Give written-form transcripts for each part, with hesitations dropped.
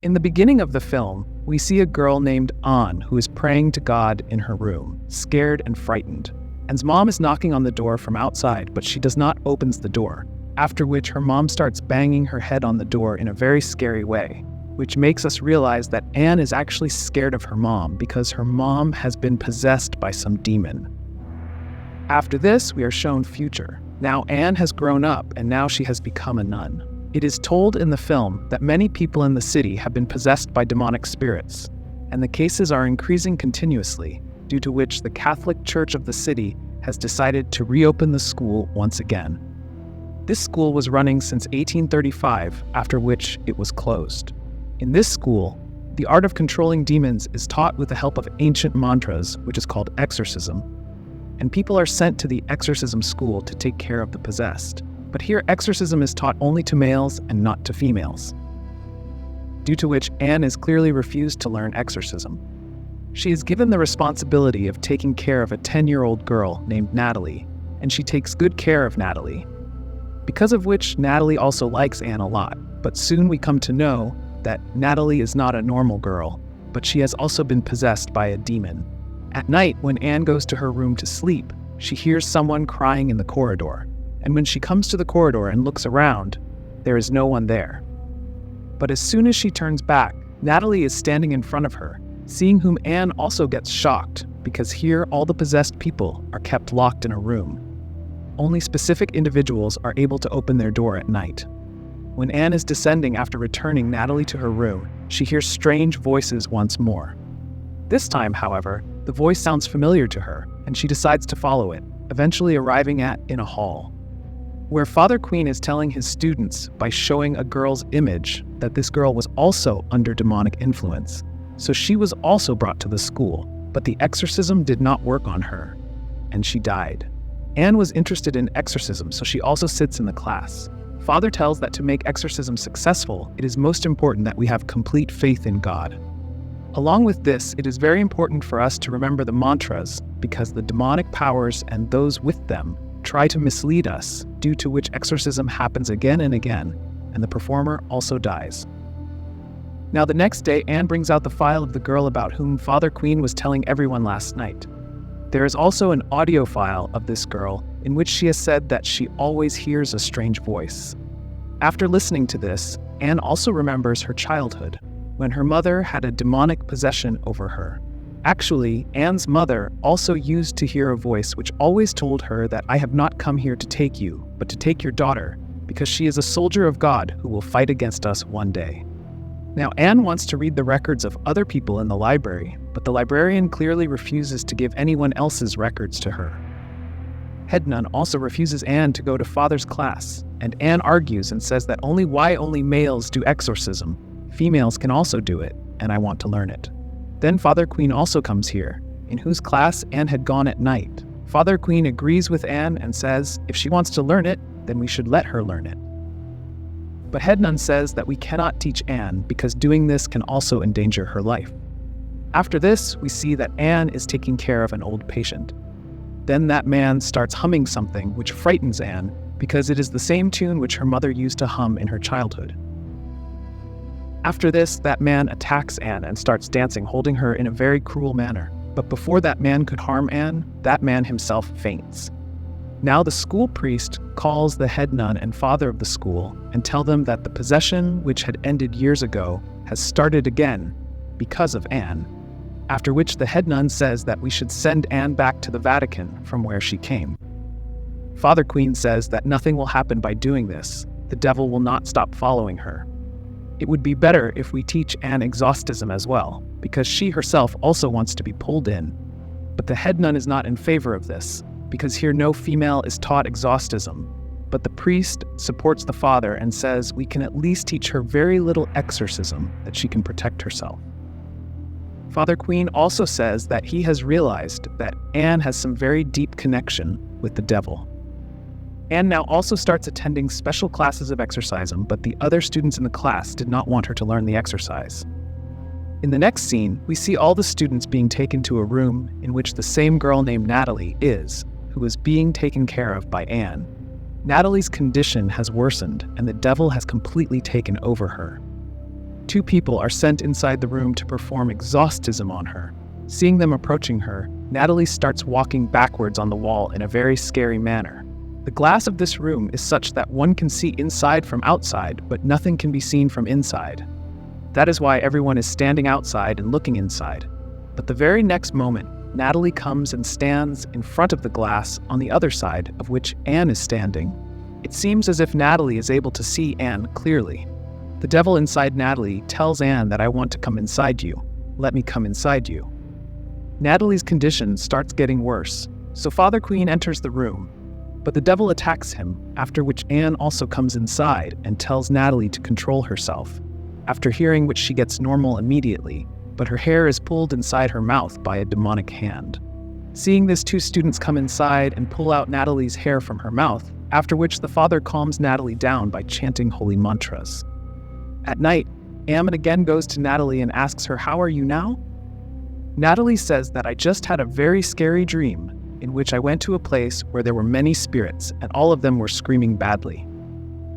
In the beginning of the film, we see a girl named An who is praying to God in her room, scared and frightened. Anne's mom is knocking on the door from outside, but she does not open the door, after which her mom starts banging her head on the door in a very scary way, which makes us realize that Anne is actually scared of her mom because her mom has been possessed by some demon. After this, we are shown future. Now Anne has grown up and now she has become a nun. It is told in the film that many people in the city have been possessed by demonic spirits, and the cases are increasing continuously, due to which the Catholic Church of the city has decided to reopen the school once again. This school was running since 1835, after which it was closed. In this school, the art of controlling demons is taught with the help of ancient mantras, which is called exorcism, and people are sent to the exorcism school to take care of the possessed. But here, exorcism is taught only to males and not to females, due to which Anne is clearly refused to learn exorcism. She is given the responsibility of taking care of a 10-year-old girl named Natalie, and she takes good care of Natalie, because of which Natalie also likes Anne a lot. But soon we come to know that Natalie is not a normal girl, but she has also been possessed by a demon. At night, when Anne goes to her room to sleep, she hears someone crying in the corridor, and when she comes to the corridor and looks around, there is no one there. But as soon as she turns back, Natalie is standing in front of her, seeing whom Anne also gets shocked, because here all the possessed people are kept locked in a room. Only specific individuals are able to open their door at night. When Anne is descending after returning Natalie to her room, she hears strange voices once more. This time, however, the voice sounds familiar to her, and she decides to follow it, eventually arriving in a hall, where Father Queen is telling his students by showing a girl's image that this girl was also under demonic influence. So she was also brought to the school, but the exorcism did not work on her, and she died. Anne was interested in exorcism, so she also sits in the class. Father tells that to make exorcism successful, it is most important that we have complete faith in God. Along with this, it is very important for us to remember the mantras, because the demonic powers and those with them try to mislead us, due to which exorcism happens again and again, and the performer also dies. Now the next day, Anne brings out the file of the girl about whom Father Queen was telling everyone last night. There is also an audio file of this girl in which she has said that she always hears a strange voice. After listening to this, Anne also remembers her childhood, when her mother had a demonic possession over her. Actually, Anne's mother also used to hear a voice which always told her that I have not come here to take you, but to take your daughter, because she is a soldier of God who will fight against us one day. Now, Anne wants to read the records of other people in the library, but the librarian clearly refuses to give anyone else's records to her. Head nun also refuses Anne to go to Father's class, and Anne argues and says that only males do exorcism. Females can also do it, and I want to learn it. Then Father Queen also comes here, in whose class Anne had gone at night. Father Queen agrees with Anne and says if she wants to learn it, then we should let her learn it. But Head nun says that we cannot teach Anne because doing this can also endanger her life. After this, we see that Anne is taking care of an old patient. Then that man starts humming something which frightens Anne because it is the same tune which her mother used to hum in her childhood. After this, that man attacks Anne and starts dancing, holding her in a very cruel manner. But before that man could harm Anne, that man himself faints. Now the school priest calls the head nun and father of the school and tell them that the possession, which had ended years ago, has started again because of Anne. After which the head nun says that we should send Anne back to the Vatican from where she came. Father Queen says that nothing will happen by doing this. The devil will not stop following her. It would be better if we teach Anne exorcism as well, because she herself also wants to be pulled in. But the head nun is not in favor of this, because here no female is taught exorcism. But the priest supports the father and says we can at least teach her very little exorcism that she can protect herself. Father Queen also says that he has realized that Anne has some very deep connection with the devil. Anne now also starts attending special classes of exorcism, but the other students in the class did not want her to learn the exercise. In the next scene, we see all the students being taken to a room in which the same girl named Natalie is, who is being taken care of by Anne. Natalie's condition has worsened, and the devil has completely taken over her. 2 people are sent inside the room to perform exorcism on her. Seeing them approaching her, Natalie starts walking backwards on the wall in a very scary manner. The glass of this room is such that one can see inside from outside, but nothing can be seen from inside. That is why everyone is standing outside and looking inside. But the very next moment, Natalie comes and stands in front of the glass on the other side of which Anne is standing. It seems as if Natalie is able to see Anne clearly. The devil inside Natalie tells Anne that I want to come inside you. Let me come inside you. Natalie's condition starts getting worse, so Father Queen enters the room, but the devil attacks him, after which Anne also comes inside and tells Natalie to control herself. After hearing which she gets normal immediately, but her hair is pulled inside her mouth by a demonic hand. Seeing this, 2 students come inside and pull out Natalie's hair from her mouth, after which the father calms Natalie down by chanting holy mantras. At night, Anne again goes to Natalie and asks her, "How are you now?" Natalie says that I just had a very scary dream in which I went to a place where there were many spirits and all of them were screaming badly.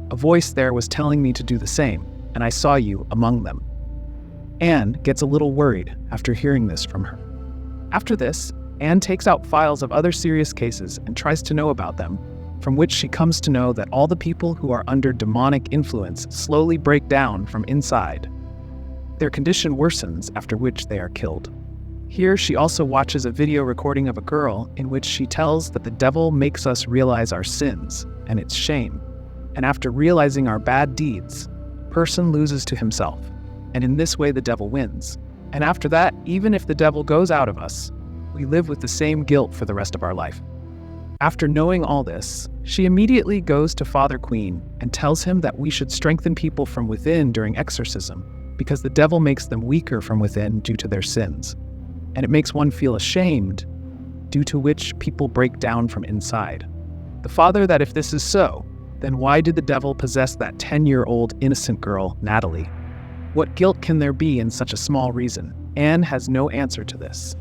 A voice there was telling me to do the same, and I saw you among them. Anne gets a little worried after hearing this from her. After this, Anne takes out files of other serious cases and tries to know about them, from which she comes to know that all the people who are under demonic influence slowly break down from inside. Their condition worsens, after which they are killed. Here she also watches a video recording of a girl in which she tells that the devil makes us realize our sins and its shame, and after realizing our bad deeds, person loses to himself, and in this way the devil wins. And after that, even if the devil goes out of us, we live with the same guilt for the rest of our life. After knowing all this, she immediately goes to Father Queen and tells him that we should strengthen people from within during exorcism, because the devil makes them weaker from within due to their sins. And it makes one feel ashamed, due to which people break down from inside. The father that if this is so, then why did the devil possess that 10-year-old innocent girl, Natalie? What guilt can there be in such a small reason? Anne has no answer to this.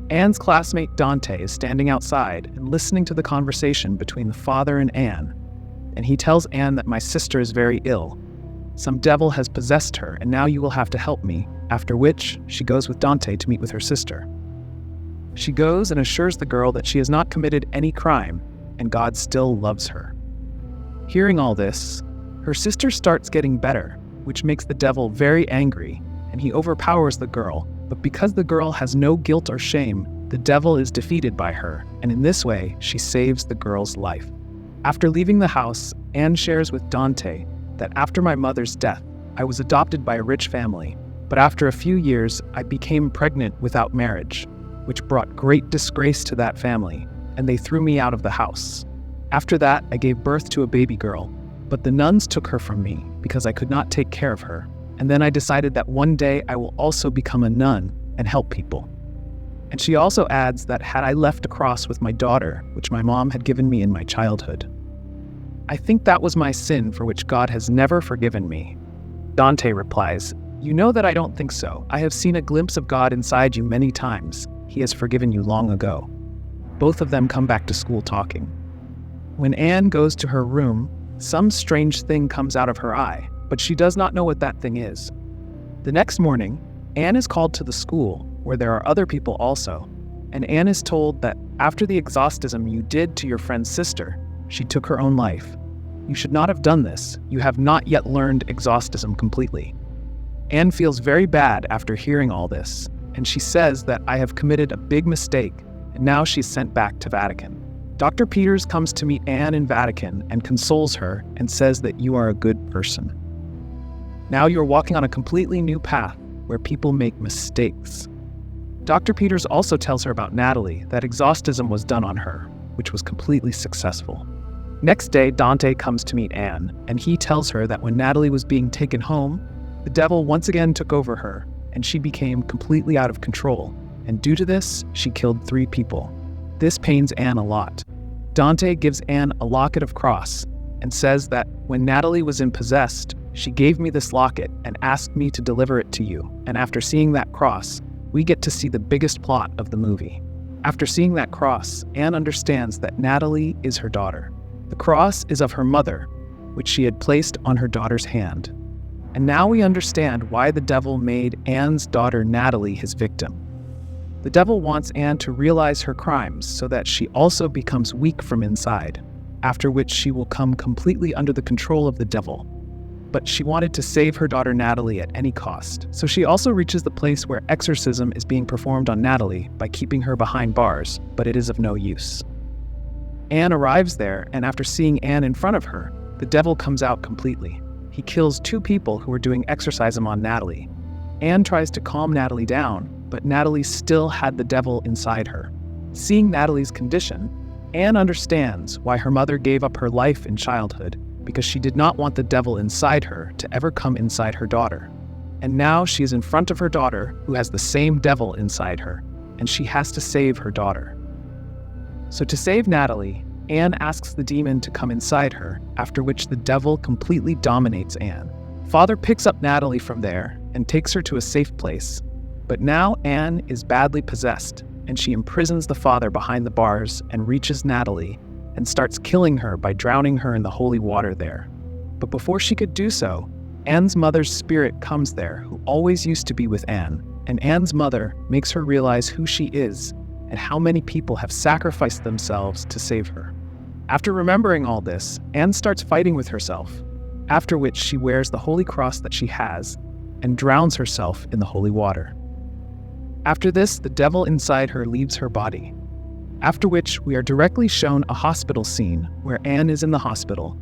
Anne's classmate Dante is standing outside and listening to the conversation between the father and Anne, and he tells Anne that my sister is very ill. Some devil has possessed her, and now you will have to help me, after which she goes with Dante to meet with her sister. She goes and assures the girl that she has not committed any crime, and God still loves her. Hearing all this, her sister starts getting better, which makes the devil very angry, and he overpowers the girl, but because the girl has no guilt or shame, the devil is defeated by her, and in this way, she saves the girl's life. After leaving the house, Anne shares with Dante that after my mother's death, I was adopted by a rich family, but after a few years, I became pregnant without marriage, which brought great disgrace to that family, and they threw me out of the house. After that, I gave birth to a baby girl, but the nuns took her from me because I could not take care of her, and then I decided that one day I will also become a nun and help people. And she also adds that had I left a cross with my daughter, which my mom had given me in my childhood. I think that was my sin for which God has never forgiven me. Dante replies, "You know that I don't think so. I have seen a glimpse of God inside you many times. He has forgiven you long ago." Both of them come back to school talking. When Anne goes to her room, some strange thing comes out of her eye, but she does not know what that thing is. The next morning, Anne is called to the school, where there are other people also, and Anne is told that after the exorcism you did to your friend's sister, she took her own life. You should not have done this. You have not yet learned exorcism completely. Anne feels very bad after hearing all this, and she says that I have committed a big mistake, and now she's sent back to Vatican. Dr. Peters comes to meet Anne in Vatican and consoles her and says that you are a good person. Now you're walking on a completely new path where people make mistakes. Dr. Peters also tells her about Natalie, that exorcism was done on her, which was completely successful. Next day, Dante comes to meet Anne, and he tells her that when Natalie was being taken home, the devil once again took over her, and she became completely out of control, and due to this, she killed 3 people. This pains Anne a lot. Dante gives Anne a locket of cross, and says that when Natalie was possessed, she gave me this locket and asked me to deliver it to you, and after seeing that cross, we get to see the biggest plot of the movie. After seeing that cross, Anne understands that Natalie is her daughter. The cross is of her mother, which she had placed on her daughter's hand. And now we understand why the devil made Anne's daughter Natalie his victim. The devil wants Anne to realize her crimes so that she also becomes weak from inside, after which she will come completely under the control of the devil. But she wanted to save her daughter Natalie at any cost, so she also reaches the place where exorcism is being performed on Natalie by keeping her behind bars, but it is of no use. Anne arrives there, and after seeing Anne in front of her, the devil comes out completely. He kills 2 people who were doing exorcism on Natalie. Anne tries to calm Natalie down, but Natalie still had the devil inside her. Seeing Natalie's condition, Anne understands why her mother gave up her life in childhood, because she did not want the devil inside her to ever come inside her daughter. And now she is in front of her daughter, who has the same devil inside her, and she has to save her daughter. So to save Natalie, Anne asks the demon to come inside her, after which the devil completely dominates Anne. Father picks up Natalie from there and takes her to a safe place. But now Anne is badly possessed, and she imprisons the father behind the bars and reaches Natalie and starts killing her by drowning her in the holy water there. But before she could do so, Anne's mother's spirit comes there, who always used to be with Anne, and Anne's mother makes her realize who she is and how many people have sacrificed themselves to save her. After remembering all this, Anne starts fighting with herself, after which she wears the holy cross that she has and drowns herself in the holy water. After this, the devil inside her leaves her body, after which we are directly shown a hospital scene where Anne is in the hospital,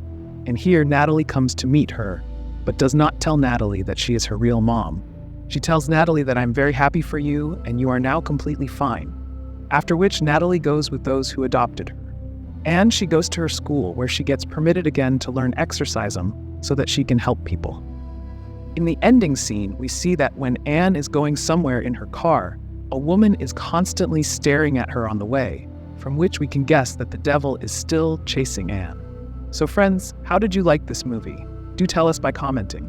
and here Natalie comes to meet her, but does not tell Natalie that she is her real mom. She tells Natalie that I'm very happy for you and you are now completely fine, after which Natalie goes with those who adopted her. And she goes to her school where she gets permitted again to learn exorcism so that she can help people. In the ending scene, we see that when Anne is going somewhere in her car, a woman is constantly staring at her on the way, from which we can guess that the devil is still chasing Anne. So friends, how did you like this movie? Do tell us by commenting.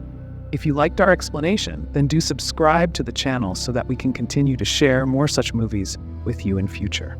If you liked our explanation, then do subscribe to the channel so that we can continue to share more such movies with you in future.